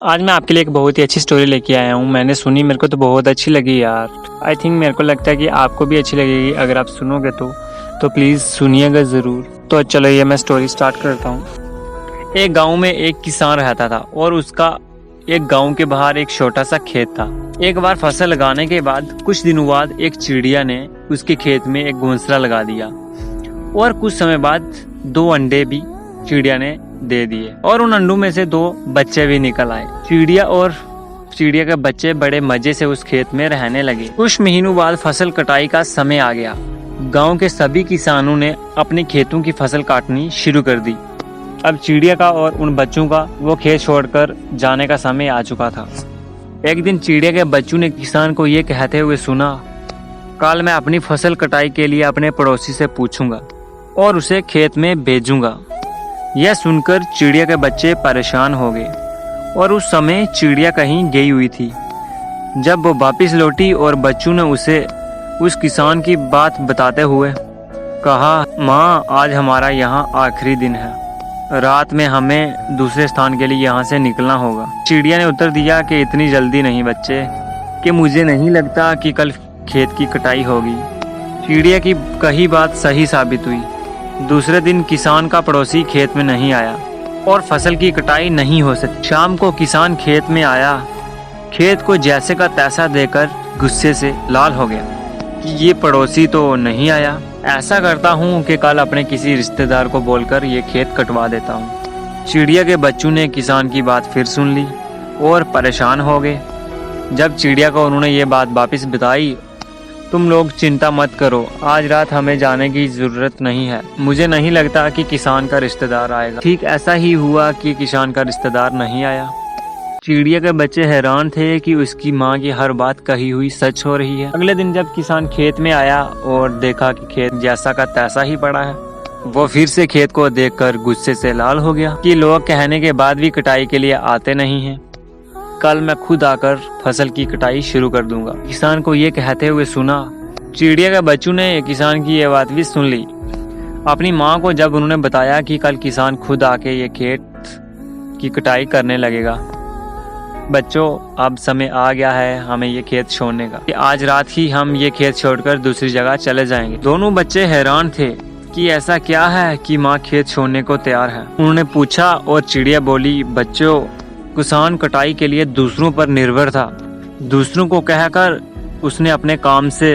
आज मैं आपके लिए एक बहुत ही अच्छी स्टोरी लेके आया हूँ। मैंने सुनी, मेरे को तो बहुत अच्छी लगी यार। आई थिंक मेरे को लगता है कि आपको भी अच्छी लगेगी। अगर आप सुनोगे तो प्लीज़ सुनिएगा ज़रूर। तो चलो ये मैं स्टोरी स्टार्ट करता हूँ। एक गांव में एक किसान रहता था और उसका एक गांव के बाहर एक छोटा सा खेत था। एक बार फसल लगाने के बाद कुछ दिनों बाद एक चिड़िया ने उसके खेत में एक घोंसला लगा दिया और कुछ समय बाद 2 अंडे भी चिड़िया ने दे दिए और उन अंडों में से 2 बच्चे भी निकल आए। चिड़िया के बच्चे बड़े मजे से उस खेत में रहने लगे। कुछ महीनों बाद फसल कटाई का समय आ गया। गांव के सभी किसानों ने अपने खेतों की फसल काटनी शुरू कर दी। अब चिड़िया का और उन बच्चों का वो खेत छोड़कर जाने का समय आ चुका था। एक दिन चिड़िया के बच्चों ने किसान को ये कहते हुए सुना, कल मैं अपनी फसल कटाई के लिए अपने पड़ोसी से पूछूंगा और उसे खेत में भेजूंगा। यह सुनकर चिड़िया के बच्चे परेशान हो गए और उस समय चिड़िया कहीं गई हुई थी। जब वो वापस लौटी और बच्चों ने उसे उस किसान की बात बताते हुए कहा, माँ आज हमारा यहाँ आखिरी दिन है, रात में हमें दूसरे स्थान के लिए यहाँ से निकलना होगा। चिड़िया ने उत्तर दिया कि इतनी जल्दी नहीं बच्चे, कि मुझे नहीं लगता कि कल खेत की कटाई होगी। चिड़िया की कही बात सही साबित हुई। दूसरे दिन किसान का पड़ोसी खेत में नहीं आया और फसल की कटाई नहीं हो सकी। शाम को किसान खेत में आया, खेत को जैसे का तैसा देकर गुस्से से लाल हो गया कि ये पड़ोसी तो नहीं आया। ऐसा करता हूँ कि कल अपने किसी रिश्तेदार को बोलकर ये खेत कटवा देता हूँ। चिड़िया के बच्चों ने किसान की बात फिर सुन ली और परेशान हो गए। जब चिड़िया को उन्होंने ये बात वापस बताई, तुम लोग चिंता मत करो, आज रात हमें जाने की जरूरत नहीं है। मुझे नहीं लगता कि किसान का रिश्तेदार आएगा। ठीक ऐसा ही हुआ कि किसान का रिश्तेदार नहीं आया। चिड़िया के बच्चे हैरान थे कि उसकी माँ की हर बात कही हुई सच हो रही है। अगले दिन जब किसान खेत में आया और देखा कि खेत जैसा का तैसा ही पड़ा है, वो फिर से खेत को देखकर गुस्से से लाल हो गया कि लोग कहने के बाद भी कटाई के लिए आते नहीं हैं। कल मैं खुद आकर फसल की कटाई शुरू कर दूंगा। किसान को ये कहते हुए सुना। चिड़िया के बच्चों ने किसान की ये बात भी सुन ली। अपनी माँ को जब उन्होंने बताया कि कल किसान खुद आके ये खेत की कटाई करने लगेगा, बच्चों अब समय आ गया है हमें ये खेत छोड़ने का, कि आज रात ही हम ये खेत छोड़कर दूसरी जगह चले जाएंगे। दोनों बच्चे हैरान थे कि ऐसा क्या है कि माँ खेत छोड़ने को तैयार है। उन्होंने पूछा और चिड़िया बोली, बच्चों किसान कटाई के लिए दूसरों पर निर्भर था। दूसरों को कहकर उसने अपने काम से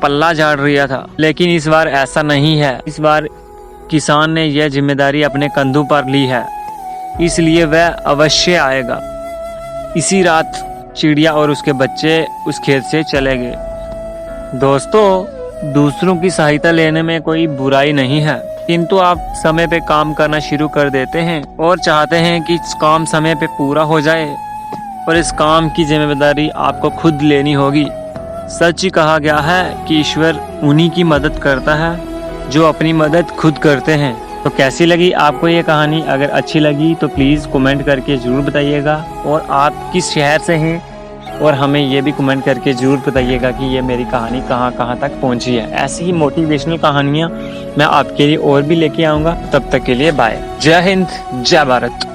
पल्ला झाड़ लिया था, लेकिन इस बार ऐसा नहीं है। इस बार किसान ने यह जिम्मेदारी अपने कंधों पर ली है, इसलिए वह अवश्य आएगा। इसी रात चिड़िया और उसके बच्चे उस खेत से चले गए। दोस्तों, दूसरों की सहायता लेने में कोई बुराई नहीं है, किंतु आप समय पे काम करना शुरू कर देते हैं और चाहते हैं कि काम समय पे पूरा हो जाए और इस काम की जिम्मेदारी आपको खुद लेनी होगी। सच ही कहा गया है कि ईश्वर उन्हीं की मदद करता है जो अपनी मदद खुद करते हैं। तो कैसी लगी आपको ये कहानी? अगर अच्छी लगी तो प्लीज़ कमेंट करके ज़रूर बताइएगा और आप किस शहर से हैं और हमें ये भी कमेंट करके ज़रूर बताइएगा कि ये मेरी कहानी कहाँ कहाँ तक पहुँची है। ऐसी ही मोटिवेशनल कहानियाँ मैं आपके लिए और भी लेके आऊँगा। तब तक के लिए बाय। जय हिंद, जय भारत।